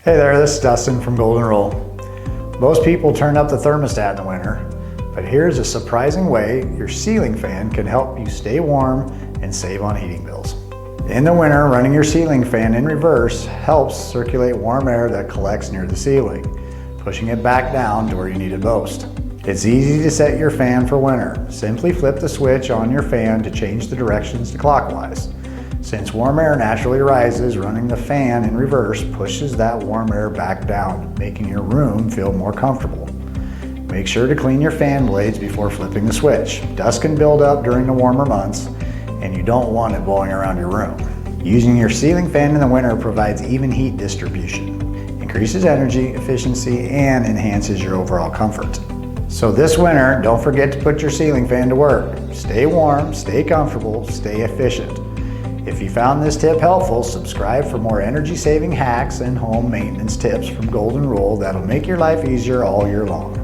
Hey there, this is Dustin from Golden Rule. Most people turn up the thermostat in the winter, but here's a surprising way your ceiling fan can help you stay warm and save on heating bills. In the winter, running your ceiling fan in reverse helps circulate warm air that collects near the ceiling, pushing it back down to where you need it most. It's easy to set your fan for winter. Simply flip the switch on your fan to change the directions to clockwise. Since warm air naturally rises, running the fan in reverse pushes that warm air back down, making your room feel more comfortable. Make sure to clean your fan blades before flipping the switch. Dust can build up during the warmer months, and you don't want it blowing around your room. Using your ceiling fan in the winter provides even heat distribution, increases energy efficiency, and enhances your overall comfort. So this winter, don't forget to put your ceiling fan to work. Stay warm, stay comfortable, stay efficient. If you found this tip helpful, subscribe for more energy-saving hacks and home maintenance tips from Golden Rule that'll make your life easier all year long.